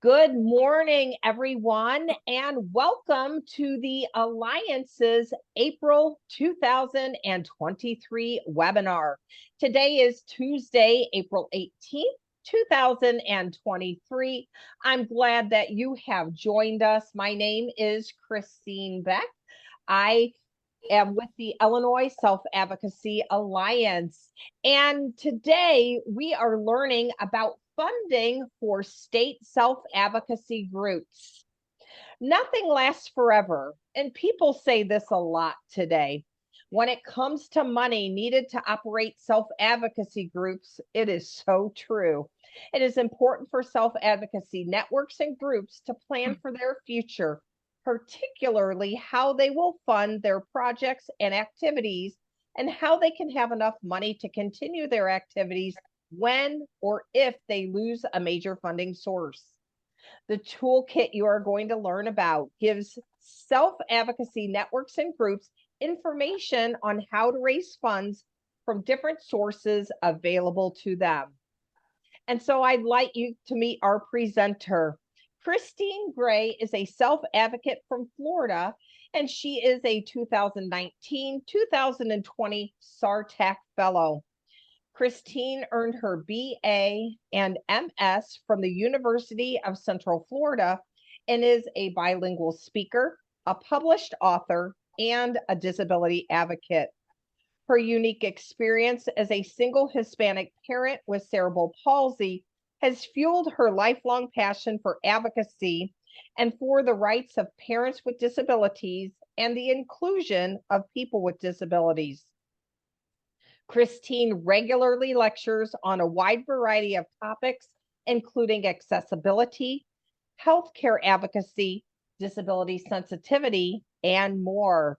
Good morning, everyone, and welcome to the Alliance's April 2023 webinar. Today is Tuesday, April 18th, 2023. I'm glad that you have joined us. My name is Christinne Beck. I am with the Illinois Self-Advocacy Alliance. And today we are learning about funding for state self-advocacy groups. Nothing lasts forever, and people say this a lot today. When it comes to money needed to operate self-advocacy groups, it is so true. It is important for self-advocacy networks and groups to plan for their future, particularly how they will fund their projects and activities and how they can have enough money to continue their activities when or if they lose a major funding source. The toolkit you are going to learn about gives self-advocacy networks and groups information on how to raise funds from different sources available to them. And so I'd like you to meet our presenter. Christinne Gray is a self-advocate from Florida, and she is a 2019-2020 SARTAC Fellow. Christinne earned her BA and MS from the University of Central Florida and is a bilingual speaker, a published author, and a disability advocate. Her unique experience as a single Hispanic parent with cerebral palsy has fueled her lifelong passion for advocacy and for the rights of parents with disabilities and the inclusion of people with disabilities. Christinne regularly lectures on a wide variety of topics, including accessibility, healthcare advocacy, disability sensitivity, and more.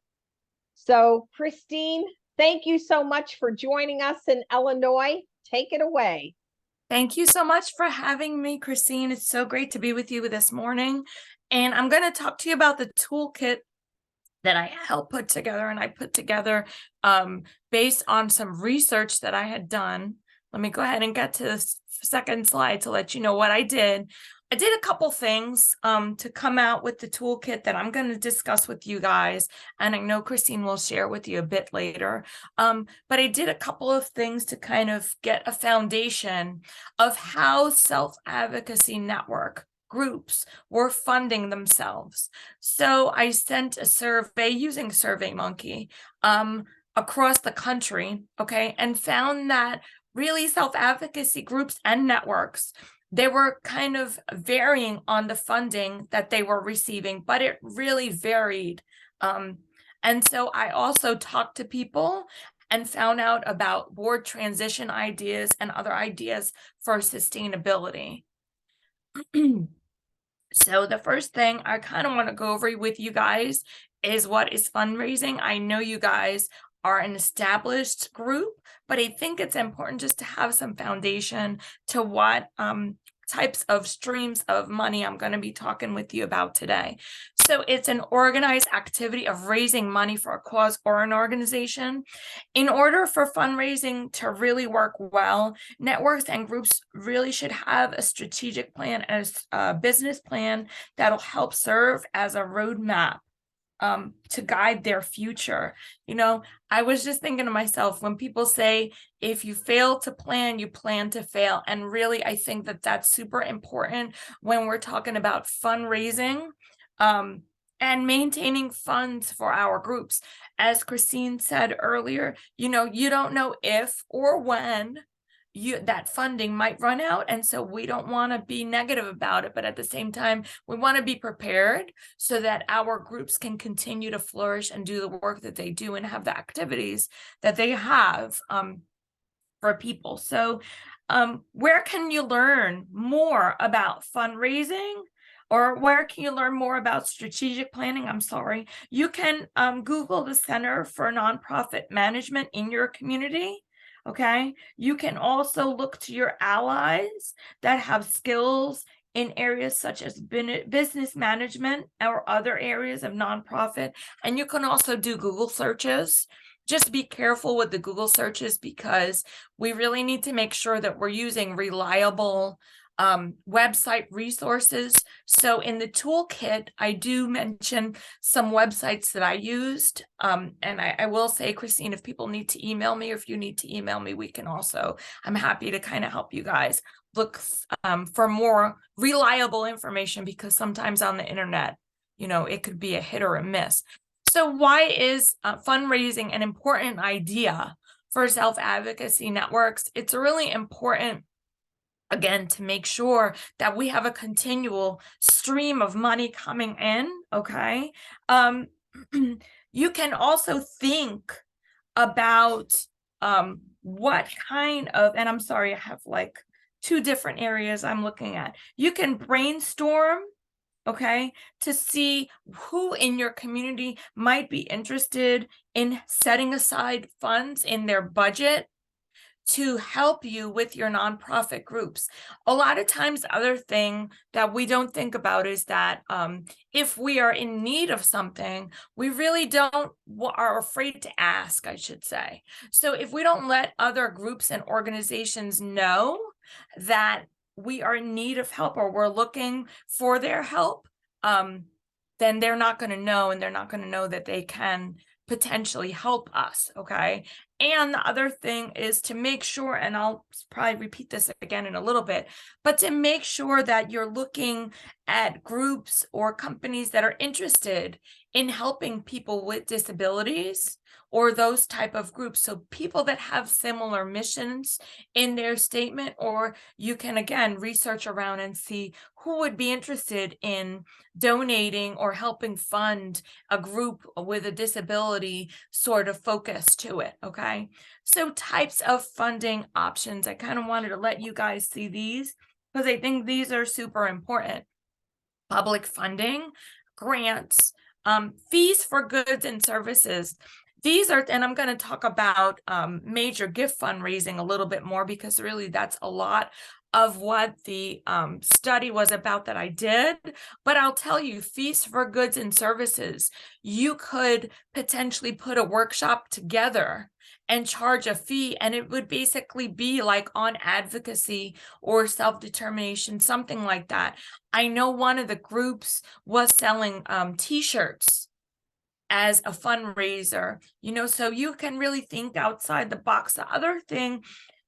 So, Christinne, thank you so much for joining us in Illinois. Take it away. Thank you so much for having me, Christinne. It's so great to be with you this morning. And I'm going to talk to you about the toolkit that I helped put together, and I put together based on some research that I had done. Let me go ahead and get to the second slide to let you know what I did. I did a couple things to come out with the toolkit that I'm going to discuss with you guys, and I know Christinne will share with you a bit later. But I did a couple of things to kind of get a foundation of how self-advocacy network groups were funding themselves. So I sent a survey using SurveyMonkey across the country, okay, and found that really self-advocacy groups and networks, they were kind of varying on the funding that they were receiving, but it really varied. And so I also talked to people and found out about board transition ideas and other ideas for sustainability. So the first thing I kind of want to go over with you guys is what is fundraising. I know you guys are an established group, but I think it's important just to have some foundation to what types of streams of money I'm going to be talking with you about today. So it's an organized activity of raising money for a cause or an organization. In order for fundraising to really work well, networks and groups really should have a strategic plan and a business plan that'll help serve as a roadmap to guide their future. You know, I was just thinking to myself, when people say, if you fail to plan, you plan to fail. And really, I think that that's super important when we're talking about fundraising and maintaining funds for our groups. As Christinne said earlier, you know, you don't know if or when that funding might run out. And so we don't want to be negative about it, but at the same time, we want to be prepared so that our groups can continue to flourish and do the work that they do and have the activities that they have for people. So where can you learn more about fundraising? Or where can you learn more about strategic planning? I'm sorry. You can Google the Center for Nonprofit Management in your community. Okay. You can also look to your allies that have skills in areas such as business management or other areas of nonprofit. And you can also do Google searches. Just be careful with the Google searches because we really need to make sure that we're using reliable website resources. So in the toolkit, I do mention some websites that I used. And I will say, Christine, if people need to email me, or if you need to email me, we can also, I'm happy to kind of help you guys look for more reliable information, because sometimes on the internet, you know, it could be a hit or a miss. So why is fundraising an important idea for self-advocacy networks? It's really important, again, to make sure that we have a continual stream of money coming in, okay? You can also think about what kind of, and I'm sorry, I have like 2 different areas I'm looking at. You can brainstorm, okay, to see who in your community might be interested in setting aside funds in their budget to help you with your nonprofit groups. A lot of times, the other thing that we don't think about is that if we are in need of something, we really are afraid to ask, I should say. So if we don't let other groups and organizations know that we are in need of help, or we're looking for their help, then they're not going to know, and they're not going to know that they can potentially help us, okay? And the other thing is to make sure, and I'll probably repeat this again in a little bit, but to make sure that you're looking at groups or companies that are interested in helping people with disabilities, or those type of groups. So people that have similar missions in their statement, or you can, again, research around and see who would be interested in donating or helping fund a group with a disability sort of focus to it, okay? So types of funding options, I kind of wanted to let you guys see these because I think these are super important. Public funding, grants, fees for goods and services. These are, and I'm going to talk about major gift fundraising a little bit more, because really that's a lot of what the study was about that I did. But I'll tell you, fees for goods and services, you could potentially put a workshop together and charge a fee, and it would basically be like on advocacy or self-determination, something like that. I know one of the groups was selling t-shirts as a fundraiser, you know, so you can really think outside the box. The other thing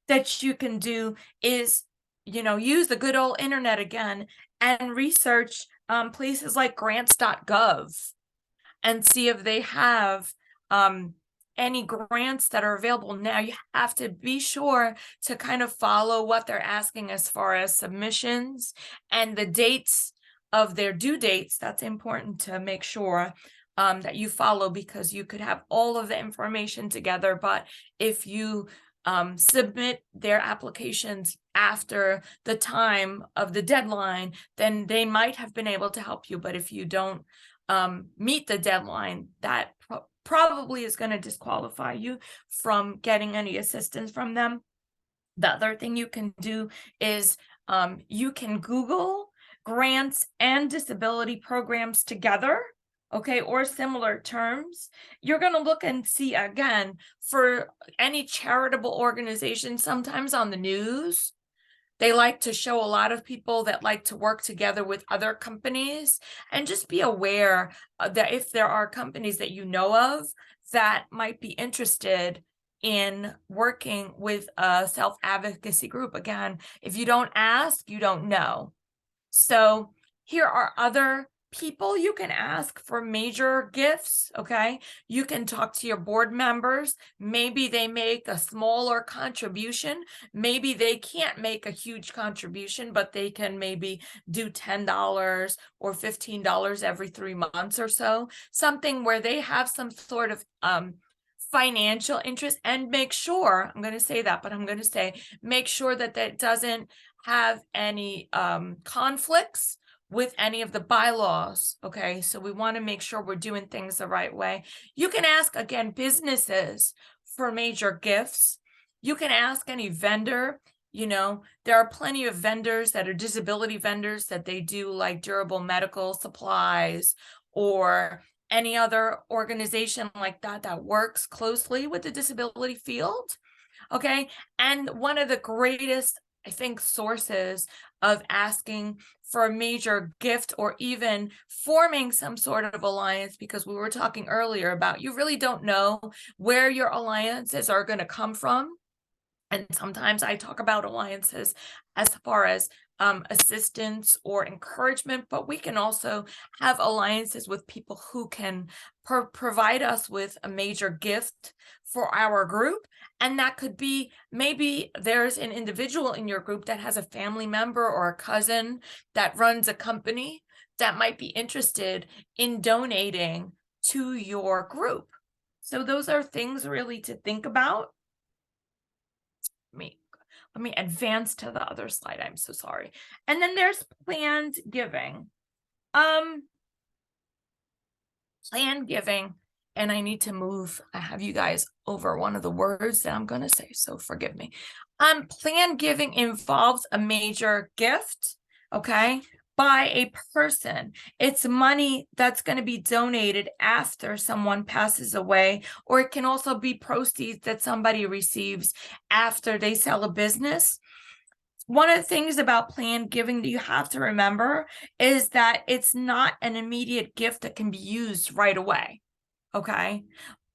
that you can do is, you know, use the good old internet again and research places like grants.gov and see if they have any grants that are available. Now, you have to be sure to kind of follow what they're asking as far as submissions and the dates of their due dates. That's important to make sure that you follow, because you could have all of the information together, but if you submit their applications after the time of the deadline, then they might have been able to help you. But if you don't meet the deadline, that probably is going to disqualify you from getting any assistance from them. The other thing you can do is you can Google grants and disability programs together, okay, or similar terms. You're going to look and see, again, for any charitable organization, sometimes on the news, they like to show a lot of people that like to work together with other companies. And just be aware that if there are companies that you know of that might be interested in working with a self-advocacy group, again, if you don't ask, you don't know. So here are other people you can ask for major gifts, okay? You can talk to your board members. Maybe they make a smaller contribution. Maybe they can't make a huge contribution, but they can maybe do $10 or $15 every 3 months or so. Something where they have some sort of financial interest. And make sure, I'm going to say that, but I'm going to say, make sure that that doesn't have any conflicts with any of the bylaws, okay? So we want to make sure we're doing things the right way. You can ask, again, businesses for major gifts. You can ask any vendor. You know, there are plenty of vendors that are disability vendors that they do like durable medical supplies, or any other organization like that that works closely with the disability field, okay? And one of the greatest I think, sources of asking for a major gift or even forming some sort of alliance, because we were talking earlier about you really don't know where your alliances are going to come from. And sometimes I talk about alliances as far as assistance or encouragement, but we can also have alliances with people who can provide us with a major gift for our group. And that could be, maybe there's an individual in your group that has a family member or a cousin that runs a company that might be interested in donating to your group. So those are things really to think about. Let me advance to the other slide. I'm so sorry. And then there's planned giving. Planned giving, and I need to move. I have you guys over one of the words that I'm going to say, so forgive me. Planned giving involves a major gift, okay, by a person. It's money that's going to be donated after someone passes away, or it can also be proceeds that somebody receives after they sell a business. One of the things about planned giving that you have to remember is that it's not an immediate gift that can be used right away, okay?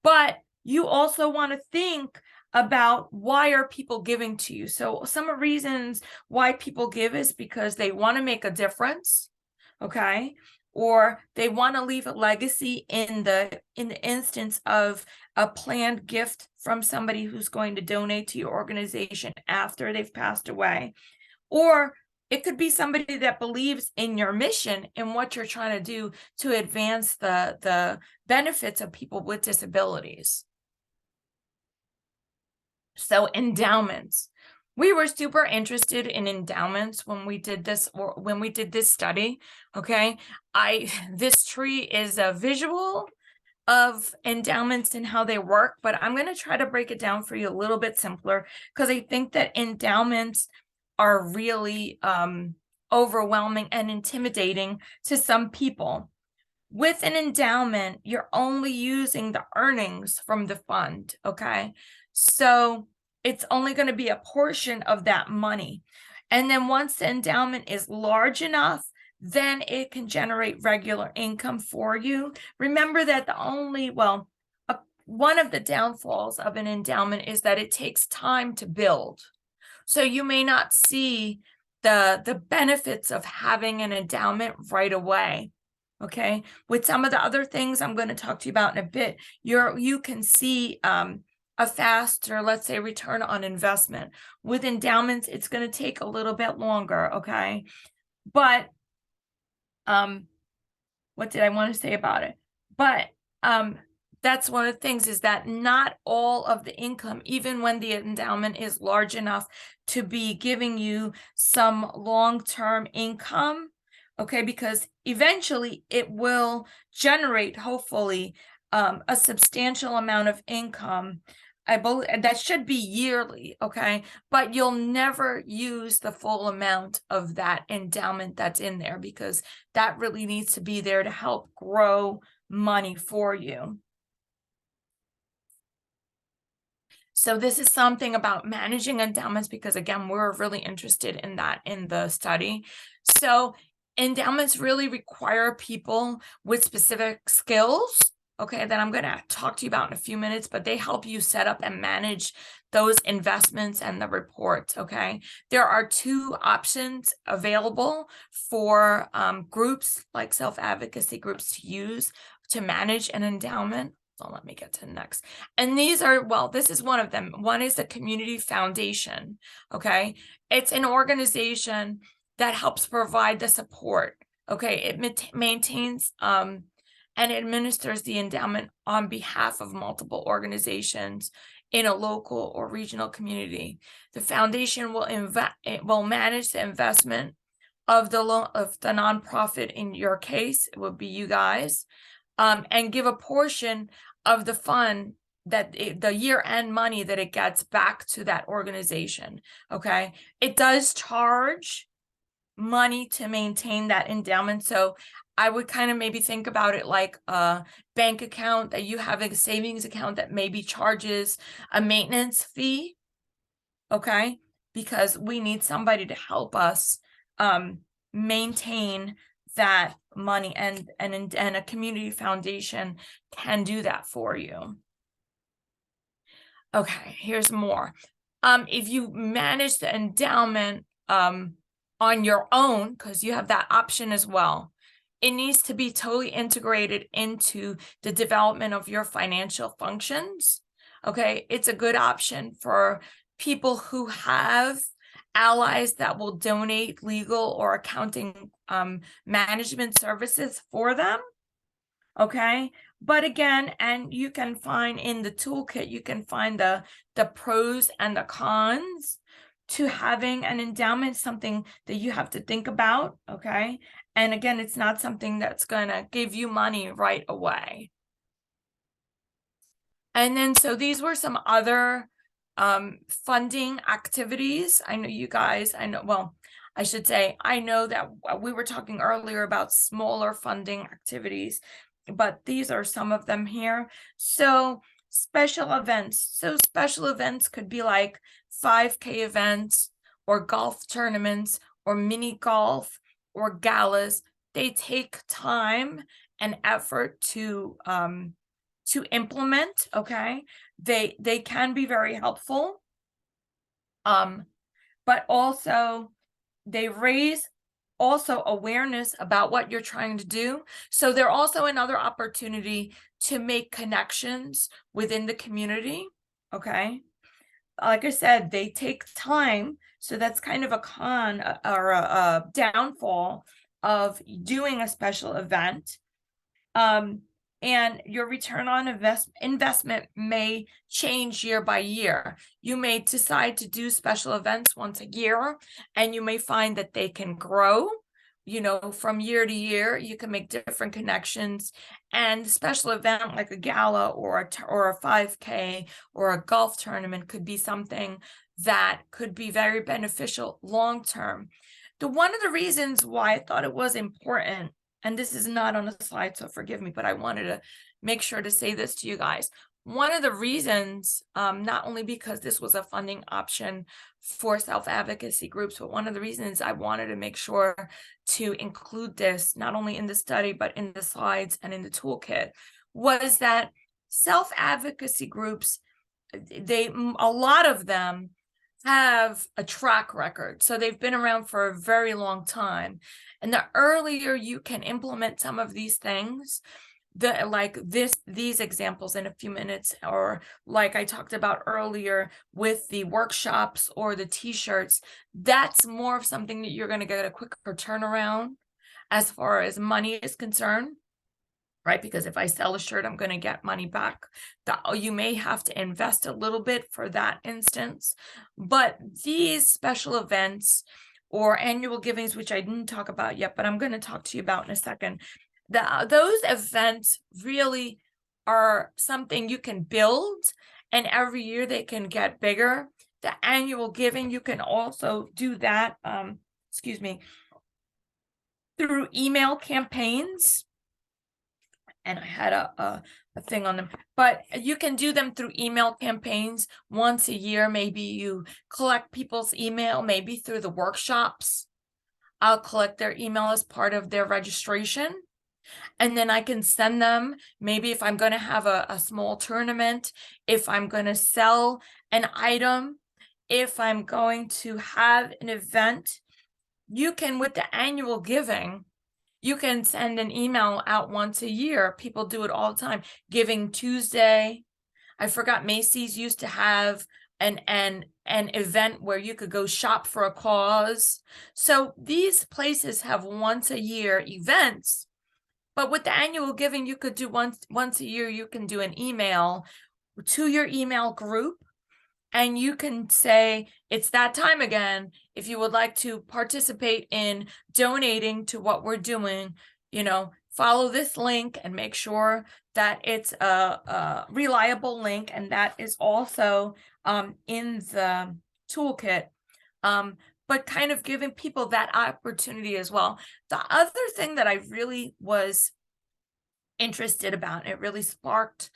But you also want to think about, why are people giving to you? So some reasons why people give is because they want to make a difference, okay? Or they want to leave a legacy in the instance of a planned gift from somebody who's going to donate to your organization after they've passed away. Or it could be somebody that believes in your mission and what you're trying to do to advance the benefits of people with disabilities. So endowments. We were super interested in endowments when we did this, or when we did this study, okay? This tree is a visual of endowments and how they work, but I'm going to try to break it down for you a little bit simpler, because I think that endowments are really overwhelming and intimidating to some people. With an endowment, you're only using the earnings from the fund, okay? So it's only going to be a portion of that money. And then once the endowment is large enough, then it can generate regular income for you. Remember that one of the downfalls of an endowment is that it takes time to build. So you may not see the benefits of having an endowment right away. Okay, with some of the other things I'm going to talk to you about in a bit, you can see a faster, let's say, return on investment. With endowments, it's going to take a little bit longer, okay? But what did I want to say about it? But that's one of the things, is that not all of the income, even when the endowment is large enough to be giving you some long-term income, okay, because eventually it will generate, hopefully, a substantial amount of income. I believe that should be yearly, okay, but you'll never use the full amount of that endowment that's in there, because that really needs to be there to help grow money for you. So this is something about managing endowments, because again, we're really interested in that in the study. So endowments really require people with specific skills, okay, that I'm going to talk to you about in a few minutes, but they help you set up and manage those investments and the reports, okay? There are two options available for groups like self-advocacy groups to use to manage an endowment. So let me get to the next. And these are, well, this is one of them. One is the Community Foundation, okay? It's an organization that helps provide the support, okay? It maintains and administers the endowment on behalf of multiple organizations in a local or regional community. The foundation will manage the investment of the nonprofit. In your case, it would be you guys, and give a portion of the fund, that the year-end money that it gets, back to that organization, okay? It does charge money to maintain that endowment, so I would kind of maybe think about it like a bank account, that you have a savings account that maybe charges a maintenance fee, okay? because we need somebody to help us maintain that money, and a community foundation can do that for you. Okay, here's more. If you manage the endowment on your own, because you have that option as well, it needs to be totally integrated into the development of your financial functions. Okay, it's a good option for people who have allies that will donate legal or accounting management services for them. Okay, but again, and you can find in the toolkit, you can find the pros and the cons to having an endowment, something that you have to think about. Okay, and again, it's not something that's gonna give you money right away. And then, so these were some other funding activities. I know you guys, well, I should say, I know that we were talking earlier about smaller funding activities, but these are some of them here. So special events. So special events could be like 5K events or golf tournaments or mini golf or galas. They take time and effort to implement. Okay, they can be very helpful, but also they raise also awareness about what you're trying to do. So they're also another opportunity to make connections within the community. Okay, like I said, they take time, so that's kind of a con or a downfall of doing a special event. And your return on investment may change year by year. You may decide to do special events once a year, and you may find that they can grow, you know, from year to year. You can make different connections, and a special event like a gala or a 5K or a golf tournament could be something that could be very beneficial long term. One of the reasons why I thought it was important, and this is not on the slide, so forgive me, but I wanted to make sure to say this to you guys. One of the reasons, not only because this was a funding option for self-advocacy groups, but one of the reasons I wanted to make sure to include this, not only in the study, but in the slides and in the toolkit, was that self-advocacy groups, a lot of them have a track record. So they've been around for a very long time. And the earlier you can implement some of these things, these examples in a few minutes, or like I talked about earlier with the workshops or the t-shirts, that's more of something that you're going to get a quicker turnaround as far as money is concerned. Right? Because if I sell a shirt, I'm going to get money back. You may have to invest a little bit for that instance. But these special events or annual givings, which I didn't talk about yet, but I'm going to talk to you about in a second, those events really are something you can build, and every year they can get bigger. The annual giving, you can also do that, through email campaigns. And I had a thing on them, but you can do them through email campaigns once a year. Maybe you collect people's email, maybe through the workshops. I'll collect their email as part of their registration. And then I can send them, maybe if I'm going to have a small tournament, if I'm going to sell an item, if I'm going to have an event, you can, with the annual giving, you can send an email out once a year. People do it all the time. Giving Tuesday. I forgot Macy's used to have an event where you could go shop for a cause. So these places have once a year events, but with the annual giving, you could do once a year, you can do an email to your email group. And you can say, it's that time again. If you would like to participate in donating to what we're doing, you know, follow this link and make sure that it's a reliable link. And that is also in the toolkit, but kind of giving people that opportunity as well. The other thing that I really was interested about, it really sparked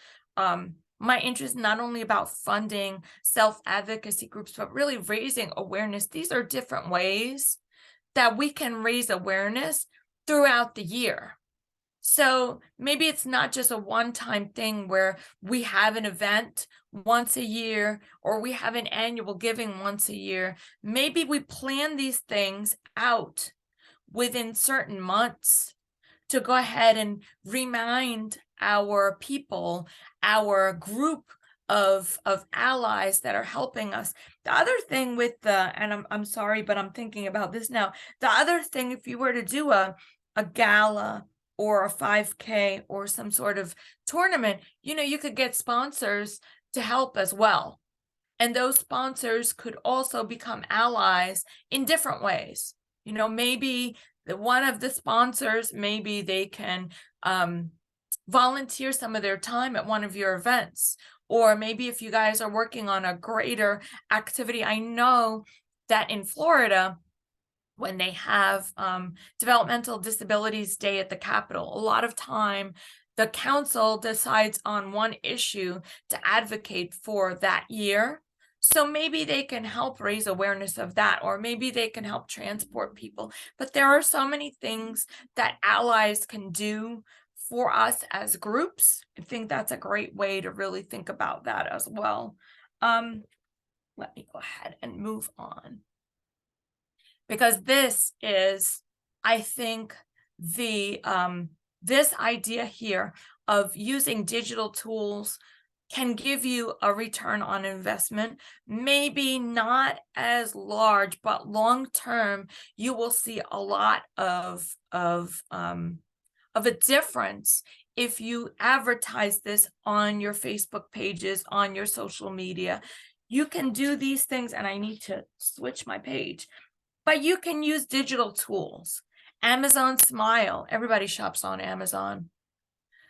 my interest not only about funding self-advocacy groups, but really raising awareness. These are different ways that we can raise awareness throughout the year. So maybe it's not just a one-time thing where we have an event once a year or we have an annual giving once a year. Maybe we plan these things out within certain months to go ahead and remind our people, our group of allies that are helping us. The other thing with and I'm sorry, but I'm thinking about this now. The other thing, if you were to do a gala or a 5K or some sort of tournament, you could get sponsors to help as well. And those sponsors could also become allies in different ways. Maybe one of the sponsors, maybe they can volunteer some of their time at one of your events. Or maybe if you guys are working on a greater activity, I know that in Florida, when they have Developmental Disabilities Day at the Capitol, a lot of time the council decides on one issue to advocate for that year. So maybe they can help raise awareness of that, or maybe they can help transport people. But there are so many things that allies can do for us as groups. I think that's a great way to really think about that as well. Let me go ahead and move on, because this is, I think, the this idea here of using digital tools can give you a return on investment, maybe not as large, but long term, you will see a lot of a difference if you advertise this on your Facebook pages, on your social media. You can do these things, and I need to switch my page, but you can use digital tools. Amazon Smile, everybody shops on Amazon.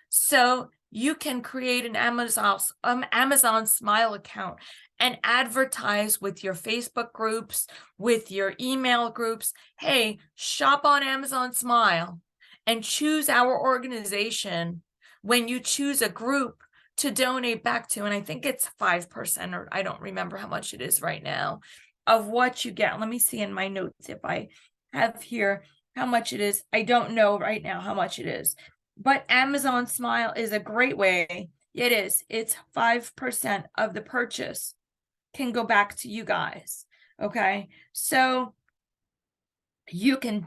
So you can create an Amazon Smile account and advertise with your Facebook groups, with your email groups. Hey, shop on Amazon Smile and choose our organization when you choose a group to donate back to. And I think it's 5%, or I don't remember how much it is right now, of what you get. Let me see in my notes if I have here how much it is. I don't know right now how much it is, but Amazon Smile is a great way. It is. It's 5% of the purchase can go back to you guys. Okay. So you can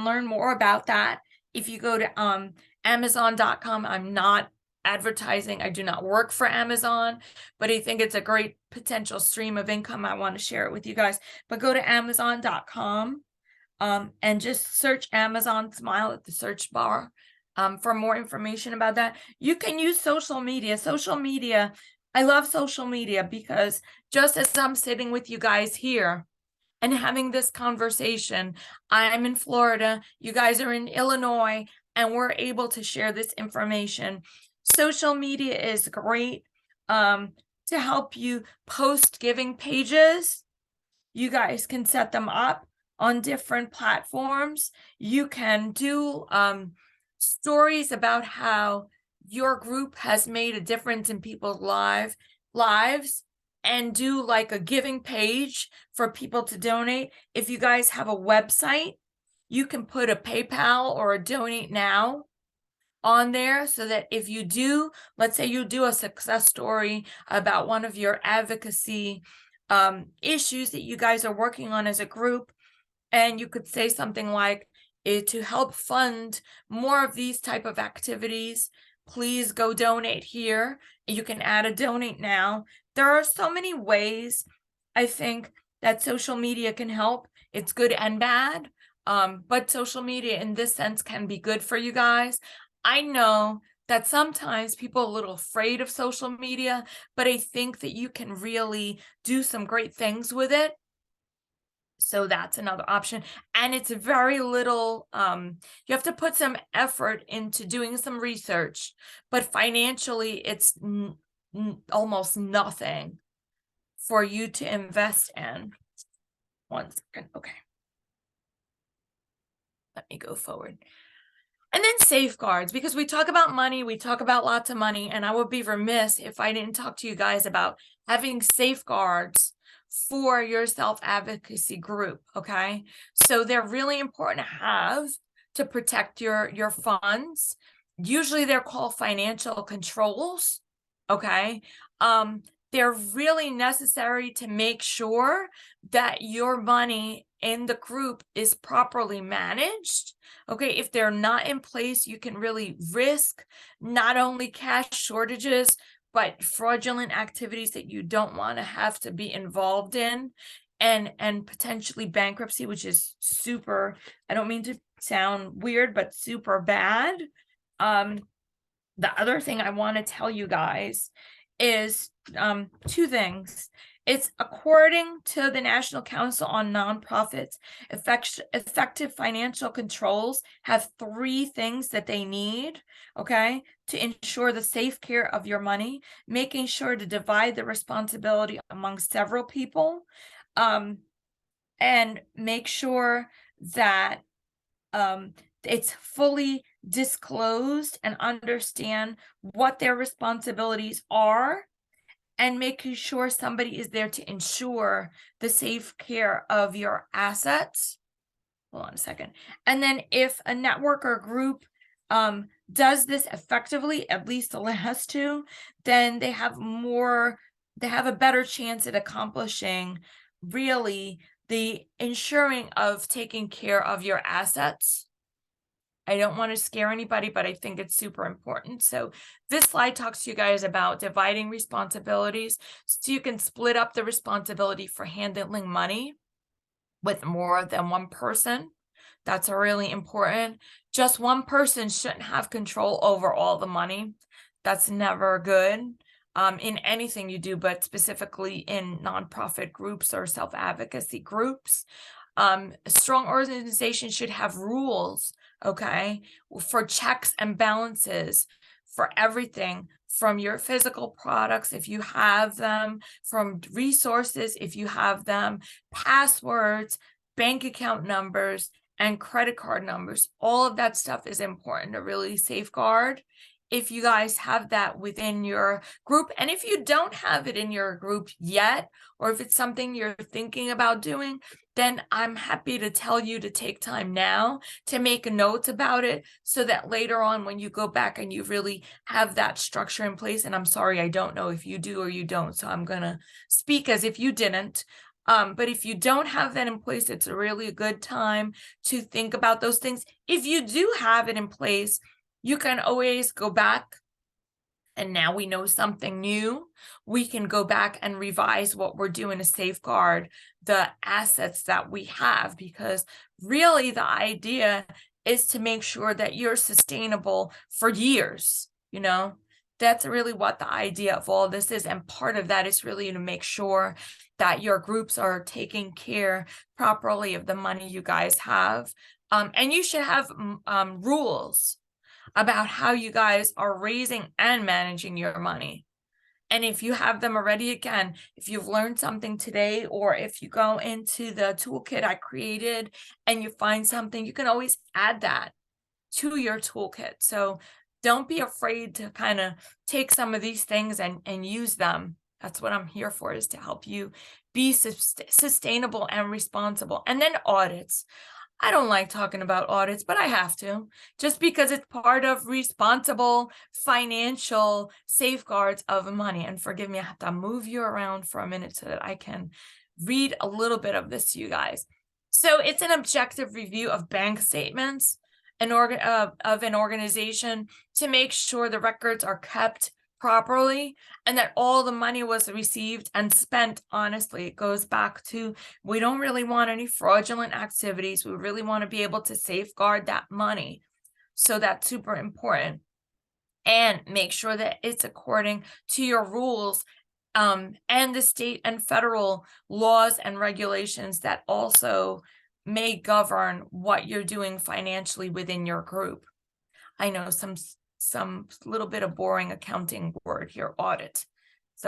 learn more about that if you go to Amazon.com. I'm not advertising. I do not work for Amazon, but I think it's a great potential stream of income. I want to share it with you guys. But go to Amazon.com and just search Amazon Smile at the search bar for more information about that. You can use social media. I love social media because just as I'm sitting with you guys here and having this conversation, I'm in Florida, you guys are in Illinois, and we're able to share this information. Social media is great to help you post giving pages. You guys can set them up on different platforms. You can do stories about how your group has made a difference in people's lives, and do like a giving page for people to donate. If you guys have a website, you can put a PayPal or a donate now on there, so that if you do, let's say you do a success story about one of your advocacy issues that you guys are working on as a group, and you could say something like, to help fund more of these type of activities, please go donate here. You can add a donate now. There are so many ways I think that social media can help. It's good and bad, but social media in this sense can be good for you guys. I know that sometimes people are a little afraid of social media, but I think that you can really do some great things with it. So that's another option. And it's very little, you have to put some effort into doing some research, but financially it's almost nothing for you to invest in. 1 second. Okay. Let me go forward. And then safeguards, because we talk about money, we talk about lots of money, and I would be remiss if I didn't talk to you guys about having safeguards for your self-advocacy group. Okay, so they're really important to have to protect your funds. Usually they're called financial controls. Okay, they're really necessary to make sure that your money in the group is properly managed. Okay, if they're not in place, you can really risk not only cash shortages, but fraudulent activities that you don't want to have to be involved in, and potentially bankruptcy, which is super, I don't mean to sound weird, but super bad. The other thing I want to tell you guys is two things. It's according to the National Council on Nonprofits, effective financial controls have 3 things that they need, okay, to ensure the safe care of your money, making sure to divide the responsibility among several people, and make sure that it's fully disclosed and understand what their responsibilities are, and making sure somebody is there to ensure the safe care of your assets. Hold on a second. And then if a network or group does this effectively, at least the last 2, then they have a better chance at accomplishing really the ensuring of taking care of your assets. I don't want to scare anybody, but I think it's super important. So this slide talks to you guys about dividing responsibilities, so you can split up the responsibility for handling money with more than one person. That's really important. Just one person shouldn't have control over all the money. That's never good in anything you do, but specifically in nonprofit groups or self-advocacy groups. A strong organization should have rules, okay, for checks and balances for everything, from your physical products, if you have them, from resources, if you have them, passwords, bank account numbers, and credit card numbers. All of that stuff is important to really safeguard if you guys have that within your group. And if you don't have it in your group yet, or if it's something you're thinking about doing, then I'm happy to tell you to take time now to make notes about it, so that later on when you go back and you really have that structure in place. And I'm sorry, I don't know if you do or you don't, so I'm gonna speak as if you didn't. But if you don't have that in place, it's a really good time to think about those things. If you do have it in place, you can always go back, and now we know something new. We can go back and revise what we're doing to safeguard the assets that we have, because really the idea is to make sure that you're sustainable for years. You know, that's really what the idea of all this is. And part of that is really to make sure that your groups are taking care properly of the money you guys have. And you should have rules about how you guys are raising and managing your money. And if you have them already, again, if you've learned something today, or if you go into the toolkit I created and you find something, you can always add that to your toolkit. So don't be afraid to kind of take some of these things and use them. That's what I'm here for, is to help you be sustainable and responsible. And then audits. I don't like talking about audits, but I have to, just because it's part of responsible financial safeguards of money. And forgive me, I have to move you around for a minute so that I can read a little bit of this to you guys. So it's an objective review of bank statements of an organization to make sure the records are kept properly and that all the money was received and spent honestly. It goes back to, we don't really want any fraudulent activities. We really want to be able to safeguard that money. So that's super important. And make sure that it's according to your rules and the state and federal laws and regulations that also may govern what you're doing financially within your group. I know some little bit of boring accounting word here, audit. It's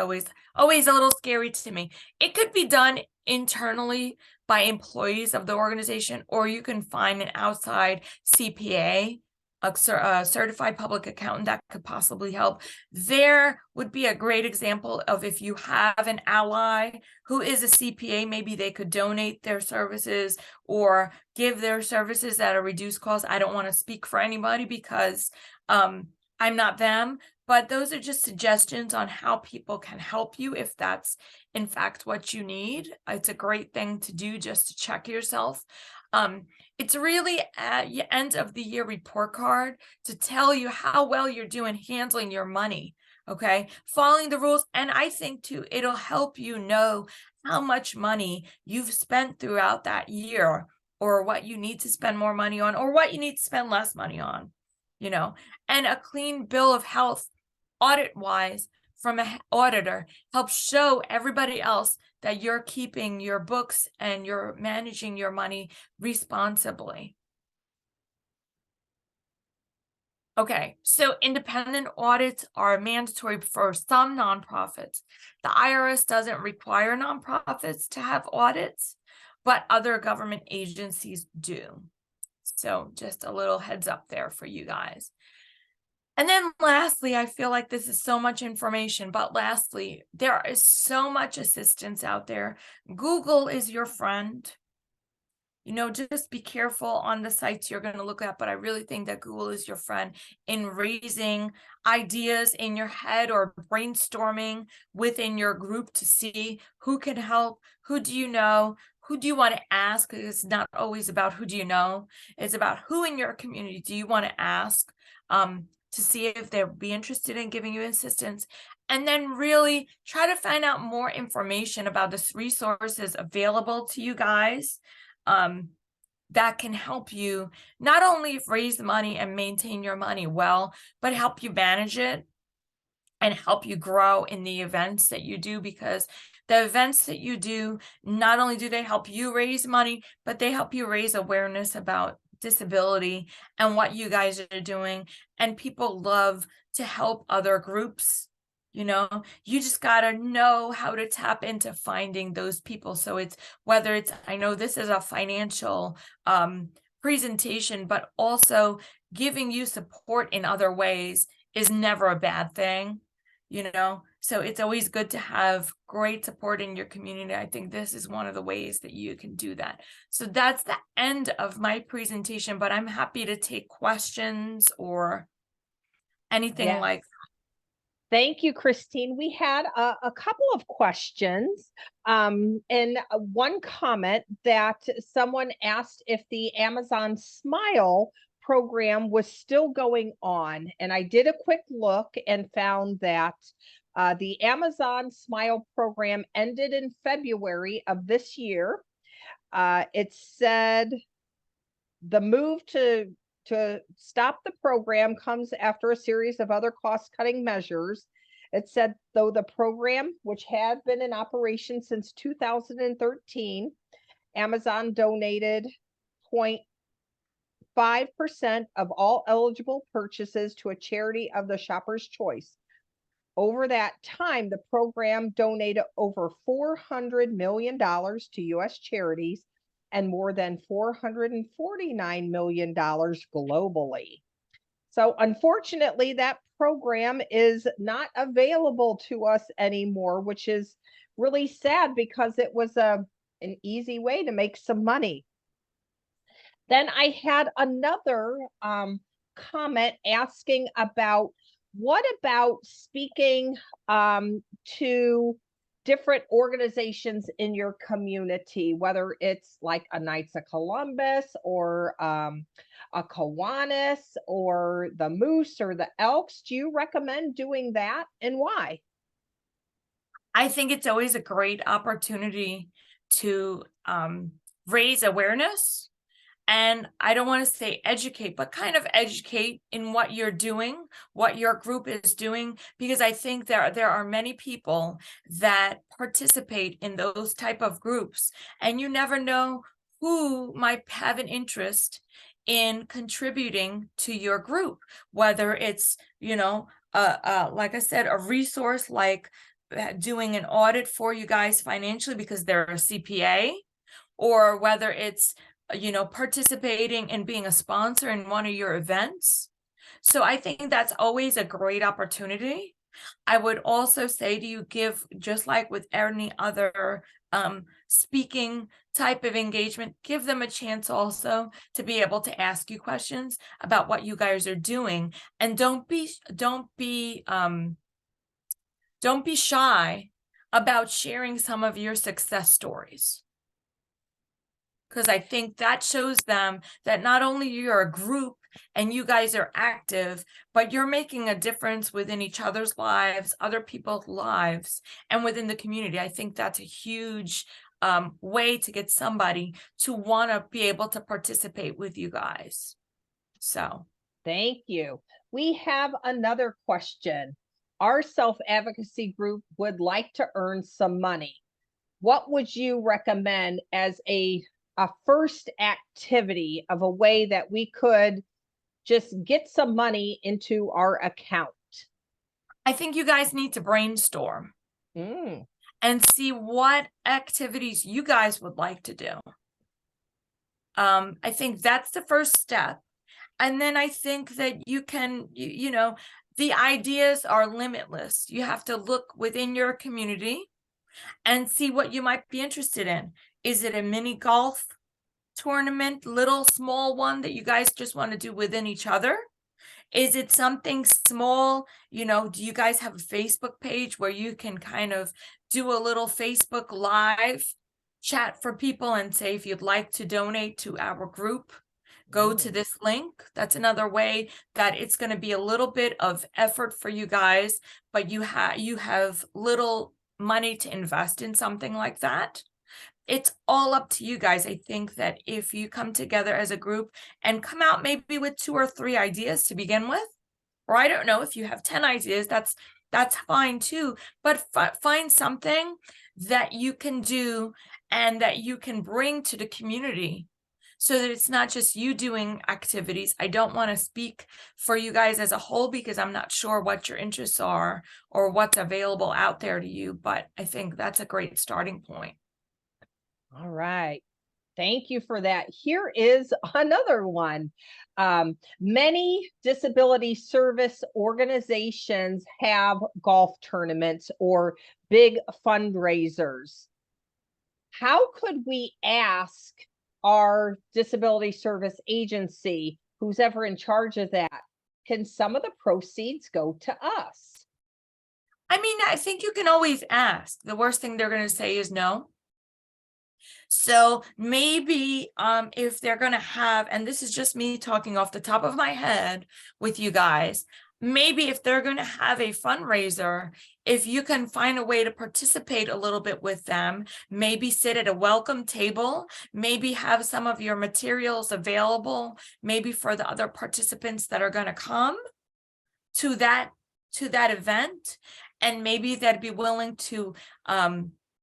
always a little scary to me. It could be done internally by employees of the organization, or you can find an outside CPA a certified public accountant that could possibly help. There would be a great example of if you have an ally who is a CPA, maybe they could donate their services or give their services at a reduced cost. I don't want to speak for anybody because I'm not them, but those are just suggestions on how people can help you if that's in fact what you need. It's a great thing to do just to check yourself. It's really at the end of the year report card to tell you how well you're doing handling your money, okay? Following the rules. And I think too, it'll help you know how much money you've spent throughout that year, or what you need to spend more money on, or what you need to spend less money on, you know? And a clean bill of health, audit-wise, from an auditor helps show everybody else that you're keeping your books and you're managing your money responsibly. Okay, so independent audits are mandatory for some nonprofits. The IRS doesn't require nonprofits to have audits, but other government agencies do. So just a little heads up there for you guys. And then lastly, I feel like this is so much information, but lastly, there is so much assistance out there. Google is your friend. You know, just be careful on the sites you're going to look at, but I really think that Google is your friend in raising ideas in your head or brainstorming within your group to see who can help, who do you know, who do you want to ask? It's not always about who do you know, it's about who in your community do you want to ask, to see if they'll be interested in giving you assistance. And then really try to find out more information about the resources available to you guys that can help you not only raise the money and maintain your money well, but help you manage it and help you grow in the events that you do, because the events that you do, not only do they help you raise money, but they help you raise awareness about disability and what you guys are doing. And people love to help other groups. You know, you just got to know how to tap into finding those people. So it's whether it's, I know this is a financial presentation, but also giving you support in other ways is never a bad thing, you know? So it's always good to have great support in your community. I think this is one of the ways that you can do that. So that's the end of my presentation, but I'm happy to take questions or anything like that. Thank you, Christine. We had a couple of questions, and one comment that someone asked if the Amazon Smile program was still going on. And I did a quick look and found that the Amazon Smile program ended in February of this year. It said the move to stop the program comes after a series of other cost-cutting measures. It said, though the program, which had been in operation since 2013, Amazon donated 0.5% of all eligible purchases to a charity of the shopper's choice. Over that time, the program donated over $400 million to U.S. charities and more than $449 million globally. So unfortunately, that program is not available to us anymore, which is really sad because it was an easy way to make some money. Then I had another comment asking about what about speaking to different organizations in your community, whether it's like a Knights of Columbus or a Kiwanis or the Moose or the Elks. Do you recommend doing that, and why? I think it's always a great opportunity to raise awareness. And I don't want to say educate, but kind of educate in what you're doing, what your group is doing, because I think there are many people that participate in those type of groups, and you never know who might have an interest in contributing to your group, whether it's, you know, like I said, a resource like doing an audit for you guys financially because they're a CPA, or whether it's participating and being a sponsor in one of your events. So I think that's always a great opportunity. I would also say to you, give, just like with any other speaking type of engagement, give them a chance also to be able to ask you questions about what you guys are doing. And don't be shy about sharing some of your success stories, because I think that shows them that not only you're a group and you guys are active, but you're making a difference within each other's lives, other people's lives, and within the community. I think that's a huge way to get somebody to want to be able to participate with you guys. So thank you. We have another question. Our self-advocacy group would like to earn some money. What would you recommend as a first activity of a way that we could just get some money into our account? I think you guys need to brainstorm and see what activities you guys would like to do. I think that's the first step. And then I think that you can, the ideas are limitless. You have to look within your community and see what you might be interested in. Is it a mini golf tournament, little small one that you guys just want to do within each other? Is it something small? Do you guys have a Facebook page where you can kind of do a little Facebook live chat for people and say, if you'd like to donate to our group, go to this link? That's another way that it's going to be a little bit of effort for you guys, but you have little money to invest in something like that. It's all up to you guys. I think that if you come together as a group and come out maybe with 2 or 3 ideas to begin with, or I don't know, if you have 10 ideas, that's fine too, but find something that you can do and that you can bring to the community, so that it's not just you doing activities. I don't want to speak for you guys as a whole because I'm not sure what your interests are or what's available out there to you, but I think that's a great starting point. All right. Thank you for that. Here is another one. Many disability service organizations have golf tournaments or big fundraisers. How could we ask our disability service agency, who's ever in charge of that, can some of the proceeds go to us? I mean, I think you can always ask. The worst thing they're going to say is no. So maybe if they're going to have, and this is just me talking off the top of my head with you guys, maybe if they're going to have a fundraiser, if you can find a way to participate a little bit with them, maybe sit at a welcome table, maybe have some of your materials available, maybe for the other participants that are going to come to that event, and maybe they'd be willing to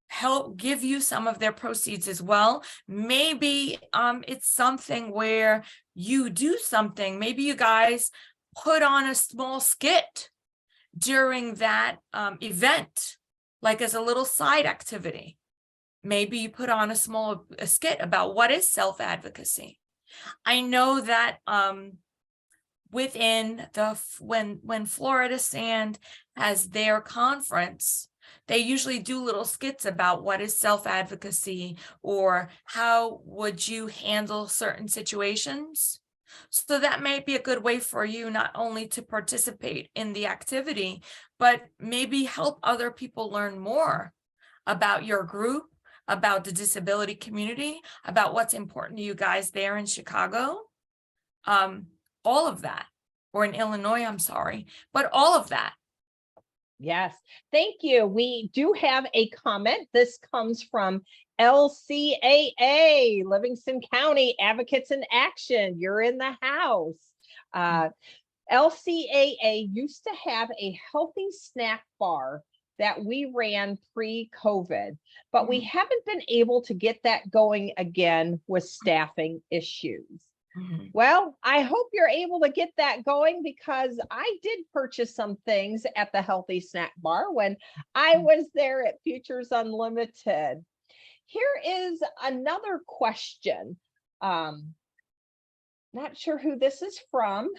help give you some of their proceeds as well. Maybe it's something where you do something. Maybe you guys put on a small skit during that event, like as a little side activity. Maybe you put on a skit about what is self-advocacy. I know that within when Florida Sand has their conference, they usually do little skits about what is self-advocacy or how would you handle certain situations. So that may be a good way for you not only to participate in the activity, but maybe help other people learn more about your group, about the disability community, about what's important to you guys there in Chicago. All of that, or in Illinois, I'm sorry, but all of that. Yes, thank you. We do have a comment. This comes from LCAA, Livingston County Advocates in Action. You're in the house. LCAA used to have a healthy snack bar that we ran pre-COVID, but we haven't been able to get that going again with staffing issues. Well, I hope you're able to get that going, because I did purchase some things at the Healthy Snack Bar when I was there at Futures Unlimited. Here is another question. Not sure who this is from.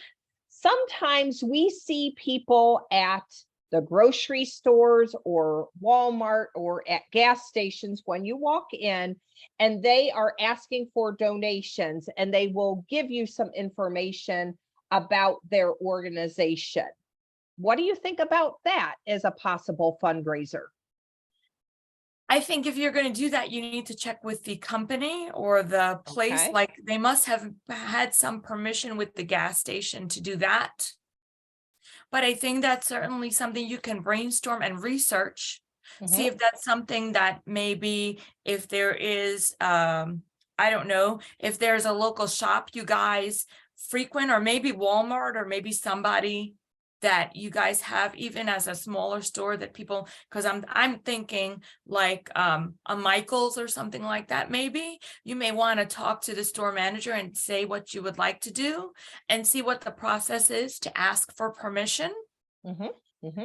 Sometimes we see people at the grocery stores or Walmart or at gas stations when you walk in, and they are asking for donations, and they will give you some information about their organization. What do you think about that as a possible fundraiser? I think if you're going to do that, you need to check with the company or the place. Okay. Like they must have had some permission with the gas station to do that. But I think that's certainly something you can brainstorm and research. See if that's something that maybe if there is, I don't know, if there's a local shop you guys frequent, or maybe Walmart, or maybe somebody that you guys have even as a smaller store that people, because I'm thinking like a Michael's or something like that. Maybe you may want to talk to the store manager and say what you would like to do and see what the process is to ask for permission.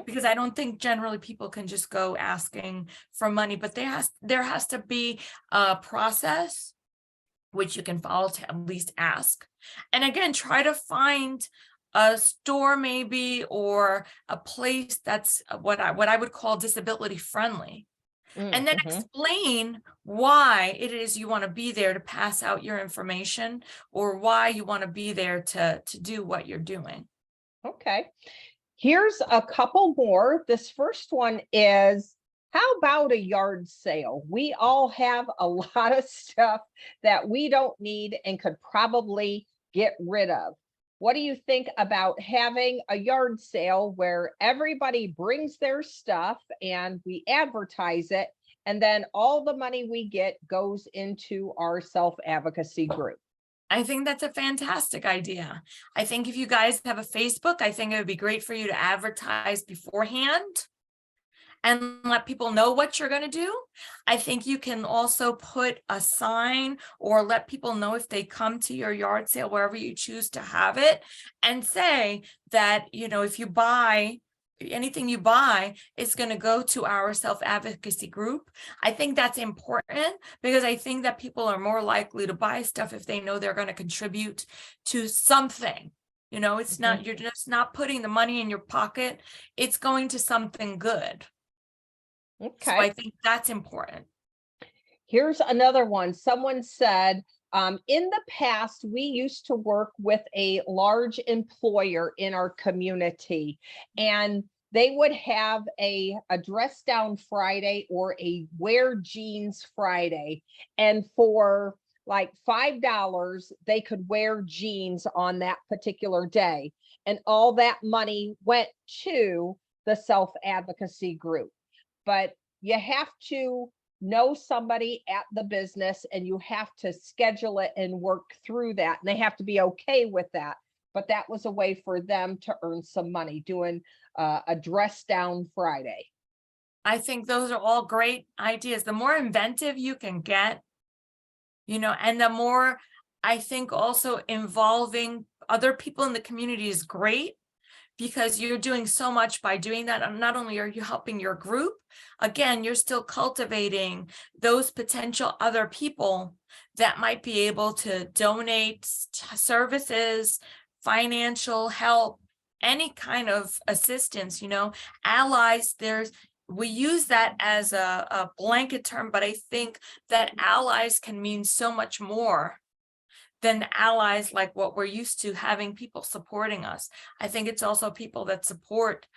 Because I don't think generally people can just go asking for money, but there has to be a process which you can follow to at least ask. And again, try to find a store maybe, or a place that's what I would call disability friendly. And then explain why it is you want to be there to pass out your information, or why you want to be there to do what you're doing. Okay. Here's a couple more. This first one is, how about a yard sale? We all have a lot of stuff that we don't need and could probably get rid of. What do you think about having a yard sale where everybody brings their stuff and we advertise it, and then all the money we get goes into our self-advocacy group? I think that's a fantastic idea. I think if you guys have a Facebook, I think it would be great for you to advertise beforehand and let people know what you're going to do. I think you can also put a sign or let people know if they come to your yard sale, wherever you choose to have it, and say that, you know, if you buy anything you buy is going to go to our self-advocacy group. I think that's important because I think that people are more likely to buy stuff if they know they're going to contribute to something. You know, it's not, you're just not putting the money in your pocket. It's going to something good. Okay. So I think that's important. Here's another one. Someone said, in the past, we used to work with a large employer in our community, and they would have a dress down Friday or a wear jeans Friday. And for like $5, they could wear jeans on that particular day. And all that money went to the self-advocacy group. But you have to know somebody at the business, and you have to schedule it and work through that, and they have to be okay with that. But that was a way for them to earn some money, doing a dress down Friday. I think those are all great ideas. The more inventive you can get, you know, and the more, I think also involving other people in the community is great, because you're doing so much by doing that. And not only are you helping your group, again, you're still cultivating those potential other people that might be able to donate services, financial help, any kind of assistance, you know, allies. We use that as a blanket term, but I think that allies can mean so much more than allies like what we're used to, having people supporting us. I think it's also people that support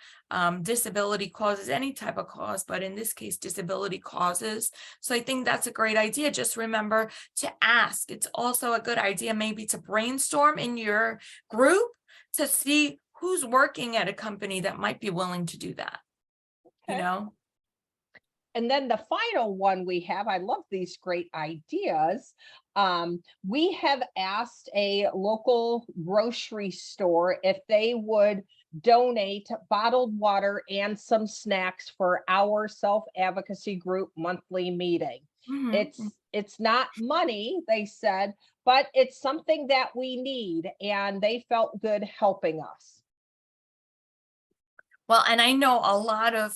disability causes, any type of cause, but in this case, disability causes. So I think that's a great idea. Just remember to ask. It's also a good idea maybe to brainstorm in your group to see who's working at a company that might be willing to do that, you know? And then the final one we have, I love these great ideas. We have asked a local grocery store if they would donate bottled water and some snacks for our self-advocacy group monthly meeting. It's not money, they said, but it's something that we need, and they felt good helping us. Well, and I know a lot of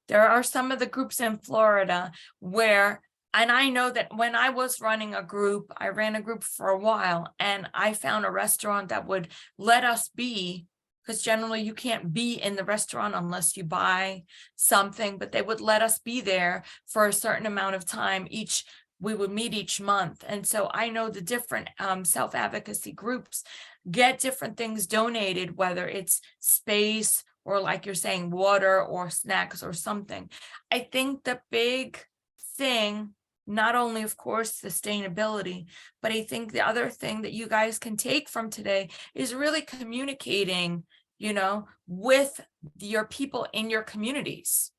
there are some of the groups in Florida where And I know that when I was running a group, I ran a group for a while, and I found a restaurant that would let us be, because generally you can't be in the restaurant unless you buy something, but they would let us be there for a certain amount of time each. We would meet each month. And so I know the different self-advocacy groups get different things donated, whether it's space or, like you're saying, water or snacks or something. I think the big thing, not only, of course, sustainability, but I think the other thing that you guys can take from today is really communicating, with your people in your communities.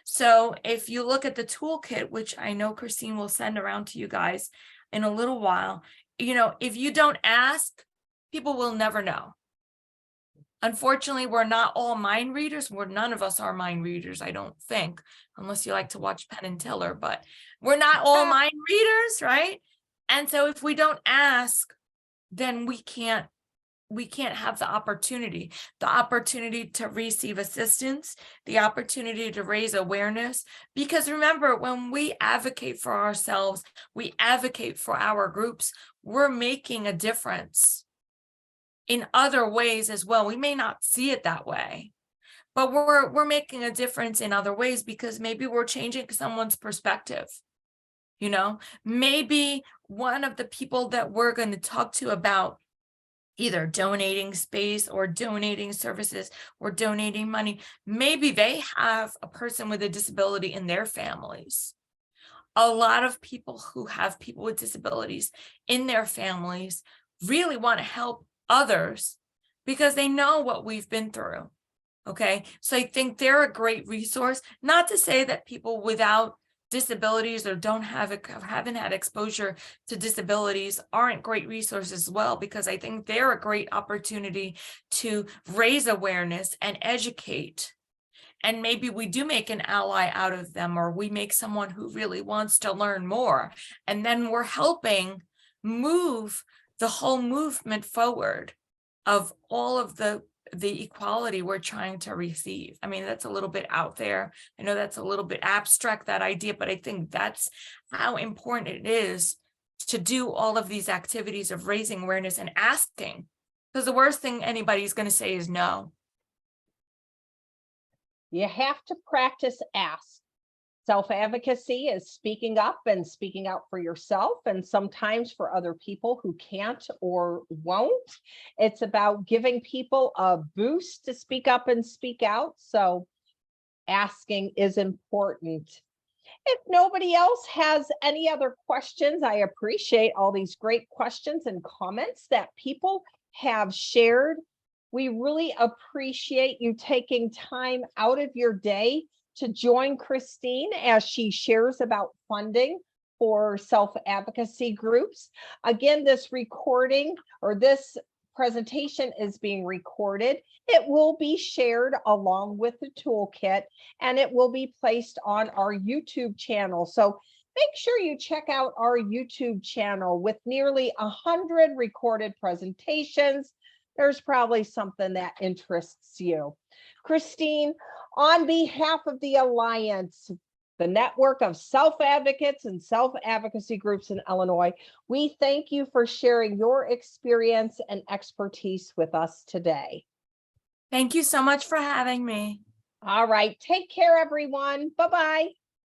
So if you look at the toolkit, which I know Christine will send around to you guys in a little while, if you don't ask, people will never know. Unfortunately, we're not all mind readers. None of us are mind readers, I don't think, unless you like to watch Penn and Teller, but we're not all mind readers, right? And so if we don't ask, then we can't have the opportunity to receive assistance, the opportunity to raise awareness. Because remember, when we advocate for ourselves, we advocate for our groups, we're making a difference in other ways as well. We may not see it that way, but we're making a difference in other ways, because maybe we're changing someone's perspective. Maybe one of the people that we're going to talk to about either donating space or donating services or donating money, maybe they have a person with a disability in their families. A lot of people who have people with disabilities in their families really want to help others because they know what we've been through. Okay, so I think they're a great resource. Not to say that people without disabilities or haven't had exposure to disabilities aren't great resources as well, because I think they're a great opportunity to raise awareness and educate. And maybe we do make an ally out of them, or we make someone who really wants to learn more. And then we're helping move the whole movement forward of all of the equality we're trying to receive. I mean, that's a little bit out there. I know that's a little bit abstract, that idea, but I think that's how important it is to do all of these activities of raising awareness and asking, because the worst thing anybody's going to say is no. You have to practice ask. Self-advocacy is speaking up and speaking out for yourself, and sometimes for other people who can't or won't. It's about giving people a boost to speak up and speak out. So asking is important. If nobody else has any other questions, I appreciate all these great questions and comments that people have shared. We really appreciate you taking time out of your day to join Christine as she shares about funding for self-advocacy groups. Again, this recording or this presentation is being recorded. It will be shared along with the toolkit, and it will be placed on our YouTube channel. So make sure you check out our YouTube channel with nearly 100 recorded presentations. There's probably something that interests you. Christine, on behalf of the Alliance, the network of self-advocates and self-advocacy groups in Illinois, we thank you for sharing your experience and expertise with us today. Thank you so much for having me. All right, take care, everyone. Bye-bye.